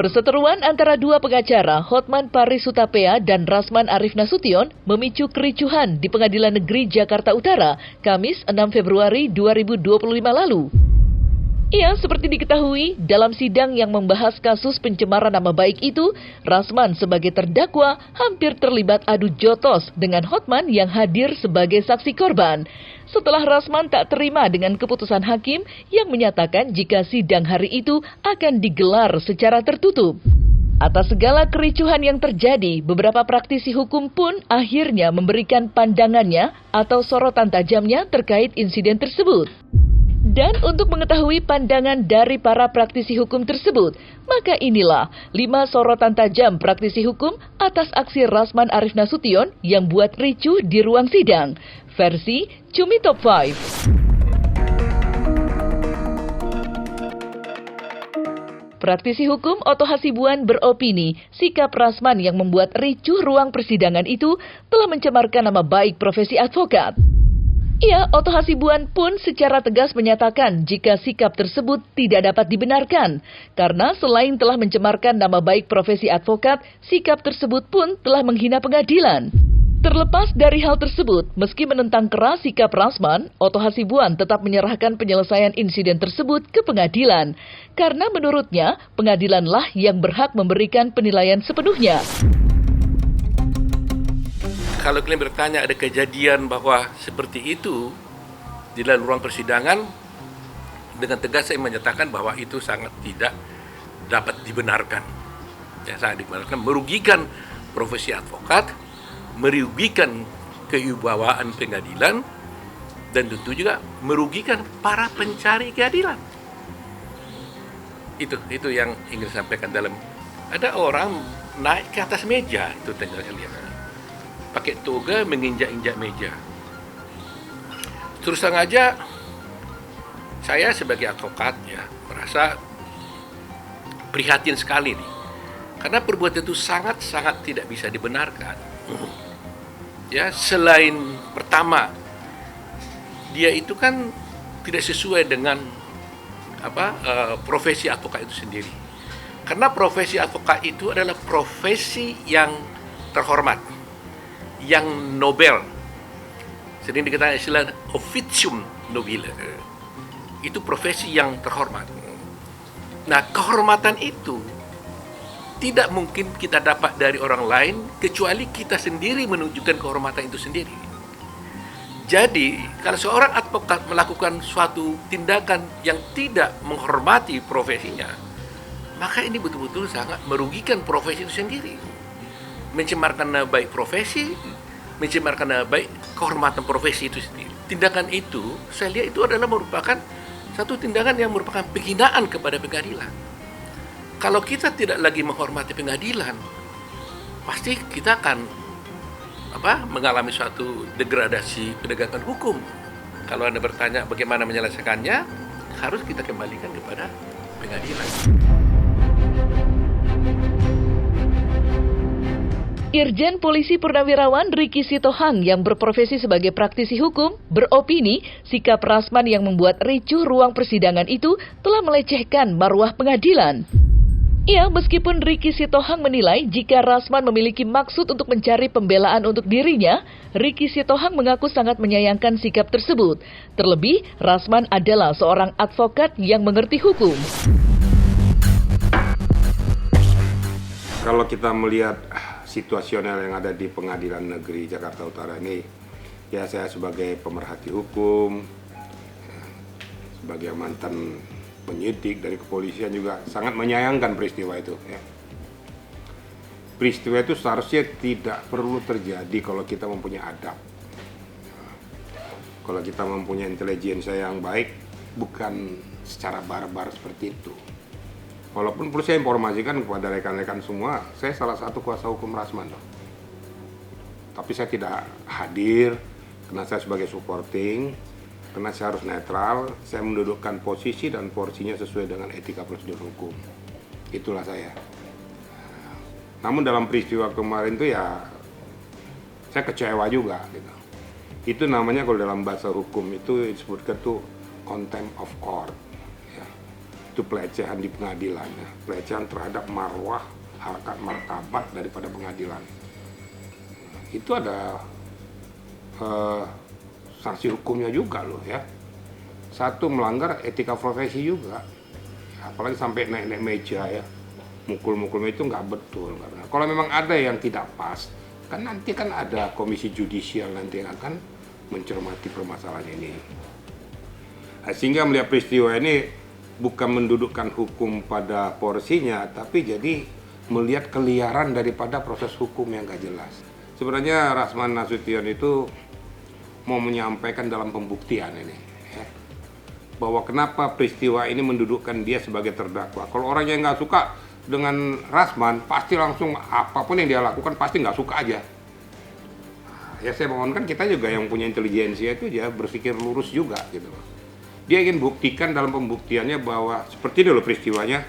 Perseteruan antara dua pengacara, Hotman Paris Hutapea dan Rasman Arif Nasution, memicu kericuhan di Pengadilan Negeri Jakarta Utara, Kamis 6 Februari 2025 lalu. Ya, seperti diketahui, dalam sidang yang membahas kasus pencemaran nama baik itu, Rasman sebagai terdakwa hampir terlibat adu jotos dengan Hotman yang hadir sebagai saksi korban. Setelah Rasman tak terima dengan keputusan hakim yang menyatakan jika sidang hari itu akan digelar secara tertutup. Atas segala kericuhan yang terjadi, beberapa praktisi hukum pun akhirnya memberikan pandangannya atau sorotan tajamnya terkait insiden tersebut. Dan untuk mengetahui pandangan dari para praktisi hukum tersebut, maka inilah 5 sorotan tajam praktisi hukum atas aksi Rasman Arif Nasution yang buat ricuh di ruang sidang. Versi Cumi Top 5. Praktisi hukum Otto Hasibuan beropini, sikap Rasman yang membuat ricuh ruang persidangan itu telah mencemarkan nama baik profesi advokat. Ya, Otto Hasibuan pun secara tegas menyatakan jika sikap tersebut tidak dapat dibenarkan. Karena selain telah mencemarkan nama baik profesi advokat, sikap tersebut pun telah menghina pengadilan. Terlepas dari hal tersebut, meski menentang keras sikap Rasman, Otto Hasibuan tetap menyerahkan penyelesaian insiden tersebut ke pengadilan. Karena menurutnya, pengadilanlah yang berhak memberikan penilaian sepenuhnya. Kalau kalian bertanya ada kejadian bahwa seperti itu di dalam ruang persidangan, dengan tegas saya menyatakan bahwa itu sangat tidak dapat dibenarkan. Ya, sangat dibenarkan, merugikan profesi advokat, merugikan kewibawaan pengadilan, dan tentu juga merugikan para pencari keadilan. Itu yang ingin saya sampaikan. Dalam ada orang naik ke atas meja, itu tanda kalian, pakai toga menginjak-injak meja. Terus terang aja, saya sebagai advokat ya merasa prihatin sekali nih, karena perbuatan itu sangat-sangat tidak bisa dibenarkan. Ya, selain pertama, dia itu kan tidak sesuai dengan profesi advokat itu sendiri. Karena profesi advokat itu adalah profesi yang terhormat, yang nobel. Sering dikatakan istilah officium nobile. Itu profesi yang terhormat. Nah, kehormatan itu tidak mungkin kita dapat dari orang lain kecuali kita sendiri menunjukkan kehormatan itu sendiri. Jadi, kalau seorang advokat melakukan suatu tindakan yang tidak menghormati profesinya, maka ini betul-betul sangat merugikan profesi itu sendiri. Mencemarkan nama baik profesi, mencemarkan nama baik kehormatan profesi itu sendiri. Tindakan itu, saya lihat itu adalah merupakan satu tindakan yang merupakan penghinaan kepada pengadilan. Kalau kita tidak lagi menghormati pengadilan, pasti kita akan mengalami suatu degradasi penegakan hukum. Kalau Anda bertanya bagaimana menyelesaikannya, harus kita kembalikan kepada pengadilan. Irjen Polisi Purnawirawan Ricky Sitohang yang berprofesi sebagai praktisi hukum beropini sikap Rasman yang membuat ricuh ruang persidangan itu telah melecehkan marwah pengadilan. Ya, meskipun Ricky Sitohang menilai jika Rasman memiliki maksud untuk mencari pembelaan untuk dirinya, Ricky Sitohang mengaku sangat menyayangkan sikap tersebut. Terlebih, Rasman adalah seorang advokat yang mengerti hukum. Kalau kita melihat situasional yang ada di Pengadilan Negeri Jakarta Utara ini, ya saya sebagai pemerhati hukum, sebagai mantan penyidik dari kepolisian juga sangat menyayangkan peristiwa itu. Ya. Peristiwa itu seharusnya tidak perlu terjadi kalau kita mempunyai adab. Kalau kita mempunyai intelijensia yang baik, bukan secara barbar seperti itu. Walaupun perlu saya informasikan kepada rekan-rekan semua, saya salah satu kuasa hukum Rasman. Tapi saya tidak hadir, karena saya sebagai supporting, karena saya harus netral, saya mendudukkan posisi dan porsinya sesuai dengan etika prosedur hukum. Itulah saya. Namun dalam peristiwa kemarin itu ya, saya kecewa juga. Gitu. Itu namanya kalau dalam bahasa hukum itu disebutkan tuh contempt of court. Ya. itu pelecehan di pengadilan, ya. Pelecehan terhadap marwah, harkat martabat daripada pengadilan. Itu ada sanksi hukumnya juga loh ya. Satu, melanggar etika profesi juga, apalagi sampai naik-naik meja ya, mukul-mukul itu nggak betul, nggak benar. Kalau memang ada yang tidak pas, kan nanti kan ada komisi judisial nanti yang akan mencermati permasalahan ini. Nah, sehingga melihat peristiwa ini bukan mendudukkan hukum pada porsinya, tapi jadi melihat keliaran daripada proses hukum yang nggak jelas. Sebenarnya Rasman Nasution itu mau menyampaikan dalam pembuktian ini, ya, bahwa kenapa peristiwa ini mendudukkan dia sebagai terdakwa. Kalau orang yang nggak suka dengan Rasman, pasti langsung apapun yang dia lakukan pasti nggak suka aja. Ya saya mohonkan kita juga yang punya intelijensia itu ya berpikir lurus juga gitu. Dia ingin buktikan dalam pembuktiannya bahwa seperti ini loh peristiwanya.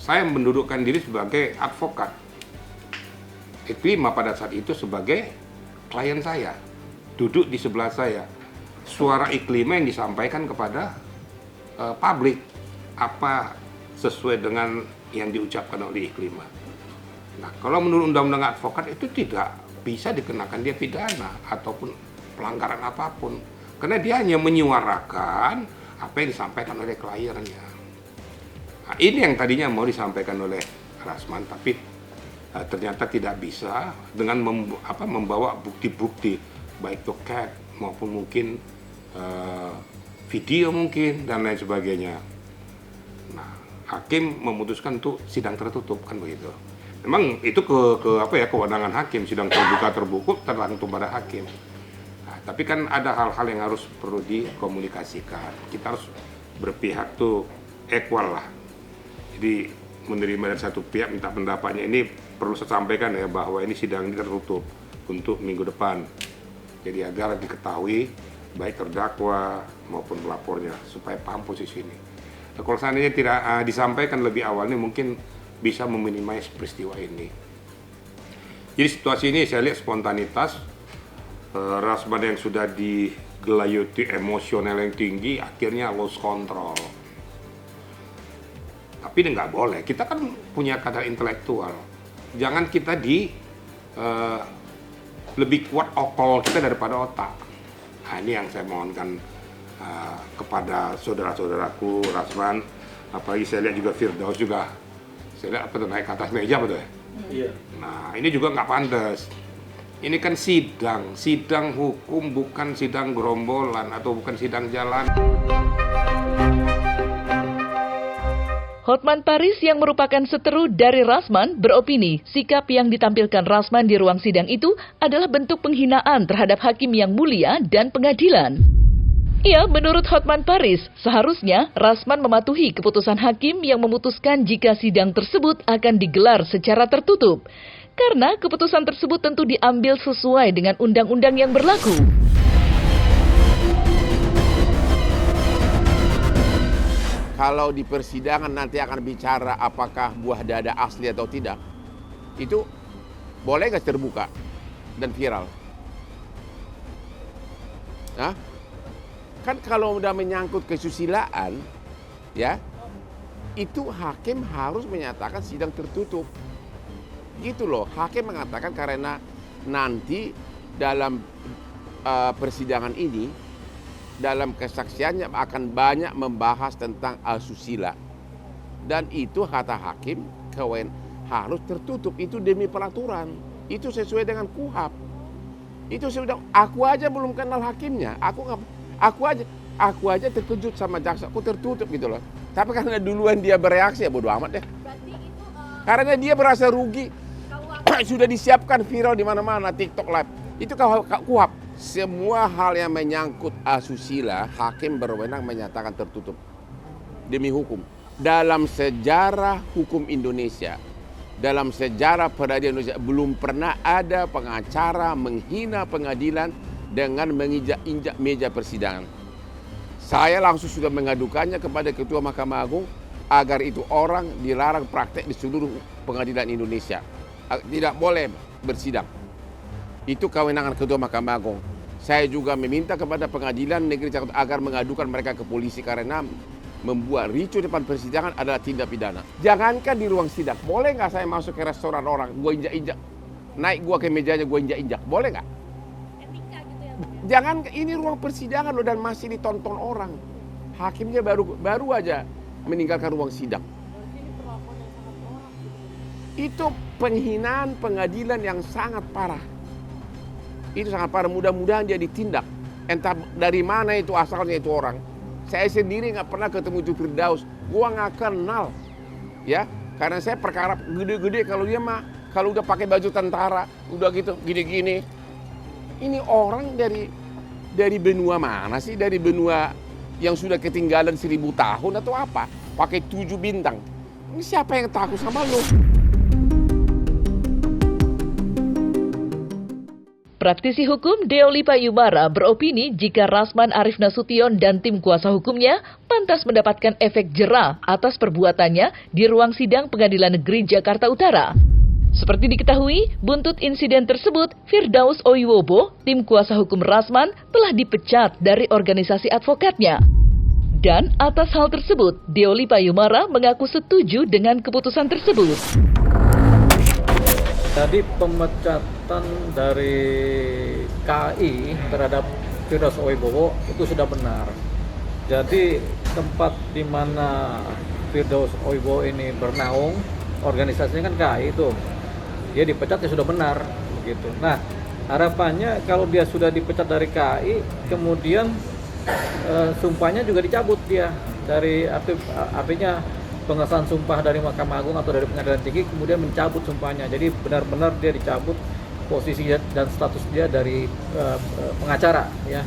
Saya mendudukkan diri sebagai advokat. Iklima pada saat itu sebagai klien saya. Duduk di sebelah saya. Suara Iklima yang disampaikan kepada publik. Apa sesuai dengan yang diucapkan oleh Iklima. Nah, kalau menurut undang-undang advokat itu tidak bisa dikenakan dia pidana ataupun pelanggaran apapun. Karena dia hanya menyuarakan apa yang disampaikan oleh kliennya. Nah, ini yang tadinya mau disampaikan oleh Rasman, tapi ternyata tidak bisa dengan membawa bukti-bukti, baik doket maupun mungkin video mungkin dan lain sebagainya. Nah, hakim memutuskan untuk sidang tertutup kan begitu. Memang itu kewenangan hakim, sidang terbuka tergantung pada hakim. Nah, tapi kan ada hal-hal yang harus perlu dikomunikasikan. Kita harus berpihak tuh equal lah. Jadi menerima dari satu pihak minta pendapatnya, ini perlu saya sampaikan ya bahwa ini sidang ini tertutup untuk minggu depan. Jadi agar diketahui baik terdakwa maupun pelapornya supaya paham posisi ini. Nah, kalau seandainya tidak disampaikan lebih awalnya mungkin bisa meminimais peristiwa ini. Jadi situasi ini saya lihat spontanitas, Rasman yang sudah digelayuti emosional yang tinggi akhirnya lost control. Tapi ini nggak boleh, kita kan punya kadar intelektual. Jangan kita lebih kuat okol kita daripada otak. Nah, ini yang saya mohonkan kepada saudara-saudaraku Rasman, apalagi saya lihat juga Firdaus juga. Saya lihat naik ke atas meja betul ya? Iya. Nah, ini juga nggak pantas. Ini kan sidang hukum, bukan sidang gerombolan atau bukan sidang jalan. Hotman Paris yang merupakan seteru dari Rasman beropini sikap yang ditampilkan Rasman di ruang sidang itu adalah bentuk penghinaan terhadap hakim yang mulia dan pengadilan. Ya, menurut Hotman Paris, seharusnya Rasman mematuhi keputusan hakim yang memutuskan jika sidang tersebut akan digelar secara tertutup. Karena keputusan tersebut tentu diambil sesuai dengan undang-undang yang berlaku. Kalau di persidangan nanti akan bicara apakah buah dada asli atau tidak, itu boleh nggak terbuka dan viral? Nah, kan kalau udah menyangkut kesusilaan, ya, itu hakim harus menyatakan sidang tertutup. Gitu loh, hakim mengatakan karena nanti dalam persidangan ini, dalam kesaksiannya akan banyak membahas tentang asusila. Dan itu kata hakim, harus tertutup, itu demi peraturan. Itu sesuai dengan KUHAP. Itu sudah, aku aja belum kenal hakimnya, aku aja terkejut sama jaksa, aku tertutup gitu loh. Tapi karena duluan dia bereaksi ya bodo amat deh. Karena dia merasa rugi, sudah disiapkan viral di mana-mana, TikTok live. Itu KUHAP. Semua hal yang menyangkut asusila, hakim berwenang menyatakan tertutup demi hukum. Dalam sejarah hukum Indonesia, dalam sejarah peradilan Indonesia, belum pernah ada pengacara menghina pengadilan dengan menginjak-injak meja persidangan. Saya langsung sudah mengadukannya kepada Ketua Mahkamah Agung agar itu orang dilarang praktek di seluruh pengadilan Indonesia. Tidak boleh bersidang. Itu kewenangan Ketua Mahkamah Agung. Saya juga meminta kepada pengadilan negeri Jakarta agar mengadukan mereka ke polisi karena membuat ricu depan persidangan adalah tindak pidana. Jangankan di ruang sidang, boleh nggak saya masuk ke restoran orang, gue injak-injak, naik gue ke mejanya, gue injak-injak, boleh nggak? Etika gitu ya, Bang. Jangan, ini ruang persidangan loh dan masih ditonton orang. Hakimnya baru aja meninggalkan ruang sidang. Itu penghinaan pengadilan yang sangat parah. Itu sangat parah, mudah-mudahan dia ditindak. Entah dari mana itu asalnya itu orang. Saya sendiri nggak pernah ketemu itu Firdaus. Gua nggak kenal, ya. Karena saya perkara gede-gede kalau dia mah, kalau udah pakai baju tentara, udah gitu, gini-gini. Ini orang dari benua mana sih? Dari benua yang sudah ketinggalan 1000 tahun atau apa? Pakai 7 bintang. Ini siapa yang takut sama lu? Praktisi hukum Deoli Payumara beropini jika Rasman Arif Nasution dan tim kuasa hukumnya pantas mendapatkan efek jera atas perbuatannya di ruang sidang Pengadilan Negeri Jakarta Utara. Seperti diketahui, buntut insiden tersebut, Firdaus Oiwobo, tim kuasa hukum Rasman, telah dipecat dari organisasi advokatnya. Dan atas hal tersebut, Deoli Payumara mengaku setuju dengan keputusan tersebut. Jadi pemecatan dari KAI terhadap Firdaus Oiwobo itu sudah benar. Jadi tempat di mana Firdaus Oiwobo ini bernaung, organisasinya kan KAI itu. Dia dipecat ya sudah benar begitu. Nah, harapannya kalau dia sudah dipecat dari KAI, kemudian sumpahnya juga dicabut dia dari artinya pengesahan sumpah dari Mahkamah Agung atau dari Pengadilan Tinggi kemudian mencabut sumpahnya. Jadi benar-benar dia dicabut posisi dan status dia dari pengacara ya.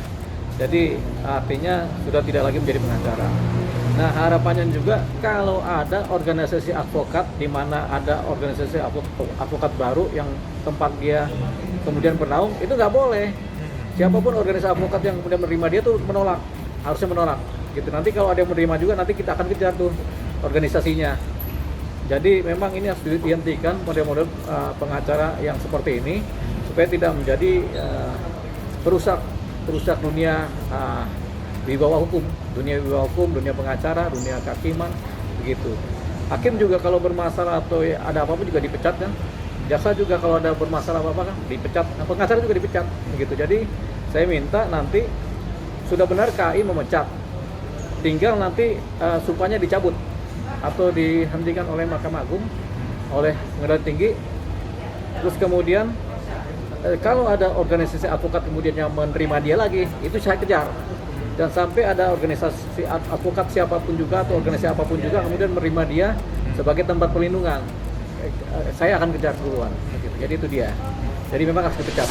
Jadi artinya sudah tidak lagi menjadi pengacara. Nah, harapannya juga kalau ada organisasi advokat di mana ada organisasi advokat baru yang tempat dia kemudian bernaung, itu nggak boleh. Siapapun organisasi advokat yang kemudian menerima dia tuh menolak, harusnya menolak. Gitu. Nanti kalau ada yang menerima juga nanti kita akan kejar tuh organisasinya. Jadi memang ini harus dihentikan model-model pengacara yang seperti ini supaya tidak menjadi perusak dunia wibawa hukum, dunia pengacara, dunia kehakiman begitu. Hakim juga kalau bermasalah atau ada apa-apa juga dipecat kan. Jaksa juga kalau ada bermasalah apa-apa kan dipecat. Nah, pengacara juga dipecat begitu. Jadi saya minta nanti sudah benar KAI memecat. Tinggal nanti sumpahnya dicabut atau dihentikan oleh Mahkamah Agung, oleh Pengadilan Tinggi. Terus kemudian kalau ada organisasi advokat kemudian yang menerima dia lagi, itu saya kejar. Dan sampai ada organisasi advokat siapapun juga atau organisasi apapun juga kemudian menerima dia sebagai tempat perlindungan, saya akan kejar duluan. Jadi itu dia. Jadi memang harus dipecat.